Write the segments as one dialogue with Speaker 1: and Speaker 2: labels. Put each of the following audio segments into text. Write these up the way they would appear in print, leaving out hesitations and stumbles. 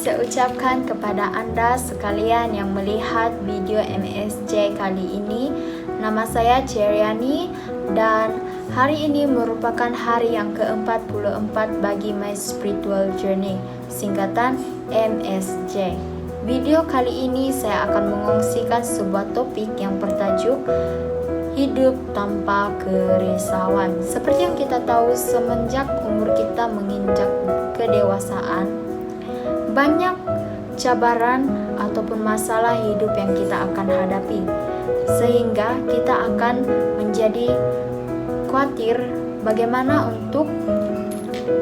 Speaker 1: saya ucapkan kepada Anda sekalian yang melihat video MSJ kali ini. Nama saya Ceriani dan hari ini merupakan hari yang ke-44 bagi My Spiritual Journey, singkatan MSJ. Video kali ini saya akan mengongsikan sebuah topik yang bertajuk hidup tanpa kerisauan. Seperti yang kita tahu, semenjak umur kita menginjak kedewasaan, banyak cabaran ataupun masalah hidup yang kita akan hadapi, sehingga kita akan menjadi khawatir bagaimana untuk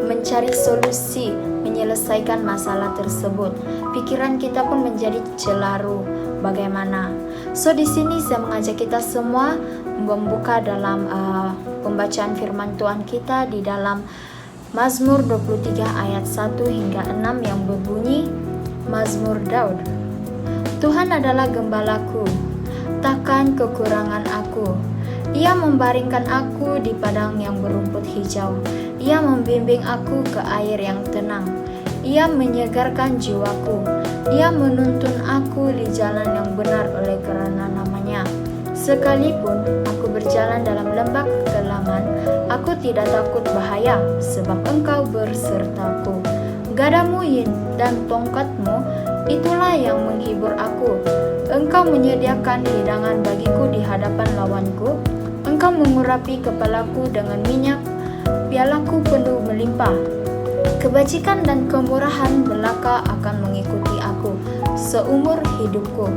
Speaker 1: mencari solusi menyelesaikan masalah tersebut. Pikiran kita pun menjadi celaru bagaimana. So di sini saya mengajak kita semua membuka dalam pembacaan firman Tuhan kita di dalam Mazmur 23 ayat 1 hingga 6 yang berbunyi, Mazmur Daud. Tuhan adalah gembalaku, takkan kekurangan aku. Ia membaringkan aku di padang yang berumput hijau. Ia membimbing aku ke air yang tenang. Ia menyegarkan jiwaku. Ia menuntun aku di jalan yang benar oleh karena namanya. Sekalipun aku berjalan dalam lembah kekelaman, aku tidak takut bahaya, sebab Engkau bersertaku. Gadamu dan tongkatmu, itulah yang menghibur aku. Engkau menyediakan hidangan bagiku di hadapan lawanku. Engkau mengurapi kepalaku dengan minyak, pialaku penuh melimpah. Kebajikan dan kemurahan belaka akan mengikuti aku seumur hidupku,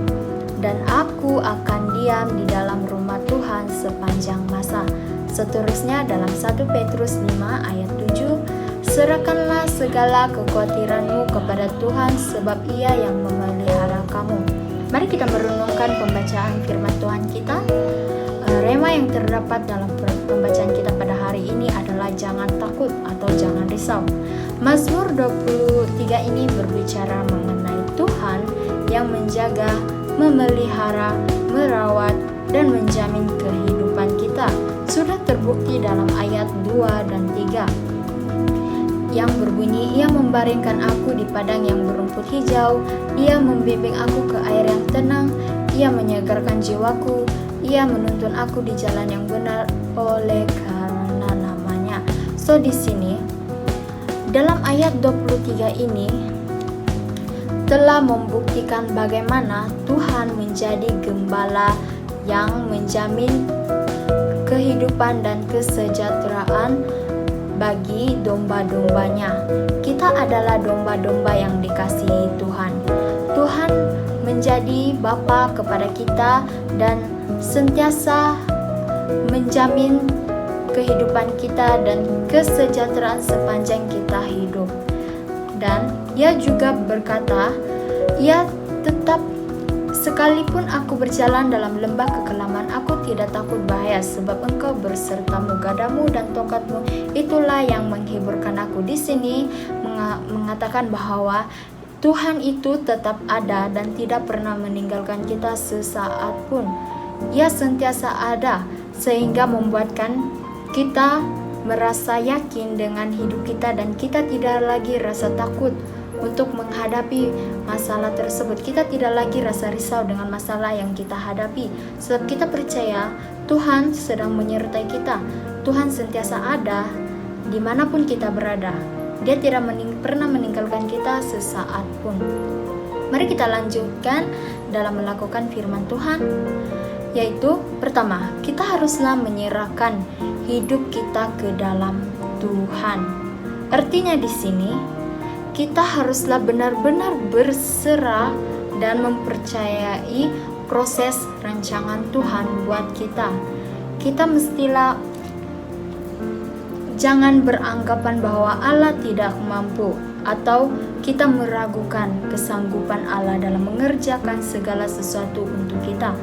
Speaker 1: dan aku akan diam di dalam rumah Tuhan sepanjang masa. Seterusnya dalam 1 Petrus 5 ayat 7, serahkanlah segala kekhawatiranmu kepada Tuhan, sebab Ia yang memelihara kamu. Mari kita merenungkan pembacaan firman Tuhan kita. Rema yang terdapat dalam pembacaan kita pada hari ini adalah jangan takut atau jangan risau. Mazmur 23 ini berbicara mengenai Tuhan yang menjaga, memelihara, merawat, dan menjamin kehidupan kita. Sudah terbukti dalam ayat 2 dan 3 yang berbunyi, Ia membaringkan aku di padang yang berumput hijau, Ia membimbing aku ke air yang tenang, Ia menyegarkan jiwaku, Ia menuntun aku di jalan yang benar oleh karena namanya. So di sini dalam ayat 23 ini telah membuktikan bagaimana Tuhan menjadi gembala yang menjamin kehidupan dan kesejahteraan bagi domba-dombanya. Kita adalah domba-domba yang dikasihi Tuhan. Tuhan menjadi Bapa kepada kita dan sentiasa menjamin kehidupan kita dan kesejahteraan sepanjang kita hidup. Dan Ia juga berkata, Ia tetap, sekalipun aku berjalan dalam lembah kekelaman, aku tidak takut bahaya, sebab Engkau bersertamu, gadamu dan tongkatmu, itulah yang menghiburkan aku. Di sini mengatakan bahwa Tuhan itu tetap ada dan tidak pernah meninggalkan kita sesaat pun. Ia sentiasa ada, sehingga membuatkan kita merasa yakin dengan hidup kita dan kita tidak lagi rasa takut untuk menghadapi masalah tersebut. Kita tidak lagi rasa risau dengan masalah yang kita hadapi, sebab kita percaya Tuhan sedang menyertai kita. Tuhan sentiasa ada dimanapun kita berada. Dia tidak pernah meninggalkan kita sesaat pun. Mari kita lanjutkan dalam melakukan firman Tuhan, yaitu pertama, kita haruslah menyerahkan hidup kita ke dalam Tuhan. Artinya di sini kita haruslah benar-benar berserah dan mempercayai proses rancangan Tuhan buat kita. Kita mestilah jangan beranggapan bahwa Allah tidak mampu atau kita meragukan kesanggupan Allah dalam mengerjakan segala sesuatu untuk kita.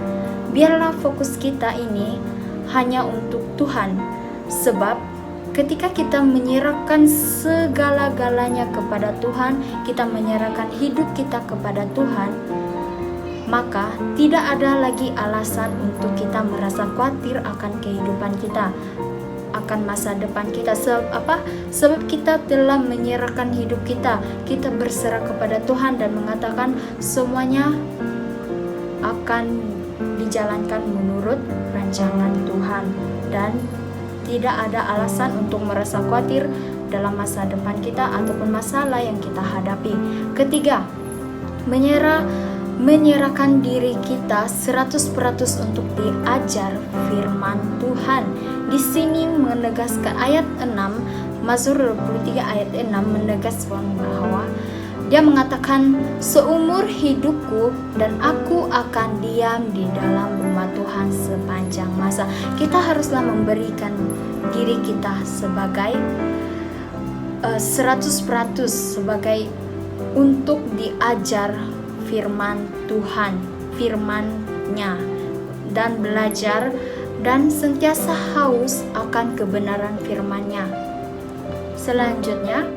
Speaker 1: Biarlah fokus kita ini hanya untuk Tuhan, sebab ketika kita menyerahkan segala-galanya kepada Tuhan, kita menyerahkan hidup kita kepada Tuhan, maka tidak ada lagi alasan untuk kita merasa khawatir akan kehidupan kita. akan masa depan kita. Sebab kita telah menyerahkan hidup kita. Kita berserah kepada Tuhan dan mengatakan semuanya akan dijalankan menurut rancangan Tuhan, dan tidak ada alasan untuk merasa khawatir dalam masa depan kita ataupun masalah yang kita hadapi. Ketiga, menyerahkan diri kita 100% untuk diajar firman Tuhan. Di sini menegaskan ayat 6, Mazmur 23 ayat 6 menegaskan bahwa dia mengatakan, seumur hidupku dan aku akan diam di dalam rumah Tuhan sepanjang masa. Kita haruslah memberikan diri kita sebagai 100% sebagai untuk diajar firman Tuhan, firman-Nya, dan belajar dan sentiasa haus akan kebenaran firman-Nya. Selanjutnya,